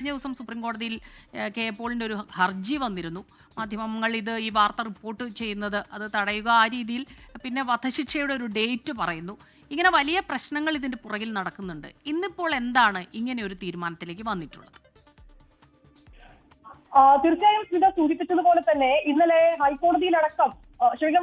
കഴിഞ്ഞ ദിവസം സുപ്രീം കോടതിയിൽ കെ പോളിൻ്റെ ഒരു ഹർജി വന്നിരുന്നു. മാധ്യമങ്ങൾ ഈ വാർത്ത റിപ്പോർട്ട് ചെയ്യുന്നത് അത് തടയുക, ആ രീതിയിൽ പിന്നെ വധശിക്ഷയുടെ ഒരു ഡേറ്റ് പറയുന്നു. ഇങ്ങനെ വലിയ പ്രശ്നങ്ങൾ ഇതിൻ്റെ പുറകിൽ നടക്കുന്നുണ്ട്. ഇന്നിപ്പോൾ എന്താണ് ഇങ്ങനെ ഒരു തീരുമാനത്തിലേക്ക് വന്നിട്ടുള്ളത്? തീർച്ചയായും സ്മിത സൂചിപ്പിച്ചതുപോലെ തന്നെ ഇന്നലെ ഹൈക്കോടതിയിലടക്കം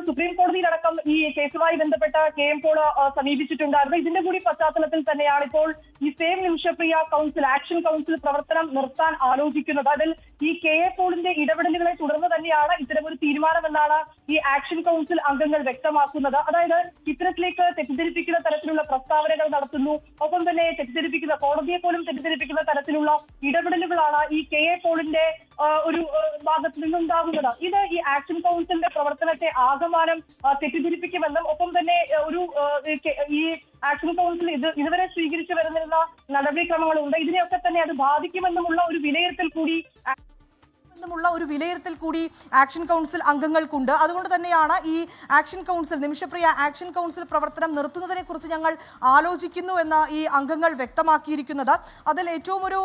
സുപ്രീം കോടതിയിലടക്കം ഈ കേസുമായി ബന്ധപ്പെട്ട കെ എം പോൾ സമീപിച്ചിട്ടുണ്ടായിരുന്നു. ഇതിന്റെ കൂടി പശ്ചാത്തലത്തിൽ തന്നെയാണ് ഇപ്പോൾ ഈ save Nimisha Priya council, action council പ്രവർത്തനം നിർത്താൻ ആലോചിക്കുന്നത്. അതിൽ ഈ കെ എ പോളിന്റെ ഇടപെടലുകളെ തുടർന്ന് തന്നെയാണ് ഇത്തരമൊരു തീരുമാനമെന്നാണ് ഈ ആക്ഷൻ കൗൺസിൽ അംഗങ്ങൾ വ്യക്തമാക്കുന്നത്. അതായത് ഇത്തരത്തിലേക്ക് തെറ്റിദ്ധരിപ്പിക്കുന്ന തരത്തിലുള്ള പ്രസ്താവനകൾ നടത്തുന്നു, ഒപ്പം തന്നെ തെറ്റിദ്ധരിപ്പിക്കുന്ന, കോടതിയെ പോലും തെറ്റിദ്ധരിപ്പിക്കുന്ന തരത്തിലുള്ള ഇടപെടലുകളാണ് ഈ കെ എ പോളിന്റെ ഒരു ഭാഗത്ത് നിന്നുണ്ടാകുന്നത്. ഇത് ഈ ആക്ഷൻ കൗൺസിലിന്റെ പ്രവർത്തനത്തെ ആകമാനം തെറ്റിദ്ധരിപ്പിക്കുമെന്നും ഒപ്പം തന്നെ ഒരു ഈ ആക്ഷൻ കൗൺസിൽ ഇതുവരെ സ്വീകരിച്ചു വരുന്നിരുന്ന നടപടിക്രമങ്ങളുണ്ട്, ഇതിനെയൊക്കെ തന്നെ അത് ബാധിക്കുമെന്നുമുള്ള ഒരു വിലയിരുത്തൽ കൂടി ആക്ഷൻ കൗൺസിൽ അംഗങ്ങൾക്കുണ്ട്. അതുകൊണ്ട് തന്നെയാണ് ഈ action council, Nimisha Priya action council പ്രവർത്തനം നിർത്തുന്നതിനെ കുറിച്ച് ഞങ്ങൾ ആലോചിക്കുന്നു എന്ന് ഈ അംഗങ്ങൾ വ്യക്തമാക്കിയിരിക്കുന്നത്. അതിൽ ഏറ്റവും ഒരു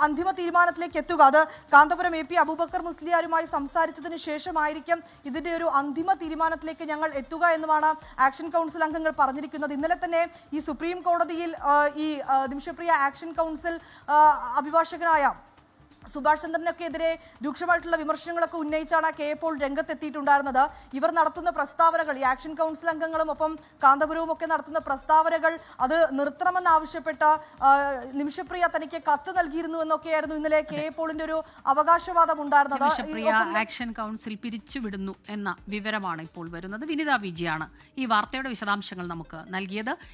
അന്തിമ തീരുമാനത്തിലേക്ക് എത്തുക, അത് കാന്തപുരം AP അബൂബക്കർ മുസ്ലിയാരുമായി സംസാരിച്ചതിന് ശേഷമായിരിക്കും ഇതിന്റെ ഒരു അന്തിമ തീരുമാനത്തിലേക്ക് ഞങ്ങൾ എത്തുക എന്നുമാണ് ആക്ഷൻ കൗൺസിൽ അംഗങ്ങൾ പറഞ്ഞിരിക്കുന്നത്. ഇന്നലെ തന്നെ ഈ സുപ്രീം കോടതിയിൽ ഈ നിമിഷപ്രിയ ആക്ഷൻ കൗൺസിൽ അഭിഭാഷകനായ സുഭാഷ് ചന്ദ്രനൊക്കെതിരെ രൂക്ഷമായിട്ടുള്ള വിമർശനങ്ങളൊക്കെ ഉന്നയിച്ചാണ് കെ പോൾ രംഗത്തെത്തിയിട്ടുണ്ടായിരുന്നത്. ഇവർ നടത്തുന്ന പ്രസ്താവനകൾ, ഈ ആക്ഷൻ കൗൺസിൽ അംഗങ്ങളും ഒപ്പം കാന്തപുരവും ഒക്കെ നടത്തുന്ന പ്രസ്താവനകൾ അത് നിർത്തണമെന്നാവശ്യപ്പെട്ട നിമിഷപ്രിയ തനിക്ക് കത്ത് നൽകിയിരുന്നു എന്നൊക്കെയായിരുന്നു ഇന്നലെ കെ പോളിന്റെ ഒരു അവകാശവാദം ഉണ്ടായിരുന്നത്. ആക്ഷൻ കൗൺസിൽ പിരിച്ചുവിടുന്നു എന്ന വിവരമാണ് ഇപ്പോൾ വരുന്നത്. വിനിത വിജിയാണ് ഈ വാർത്തയുടെ വിശദാംശങ്ങൾ നമുക്ക് നൽകിയത്.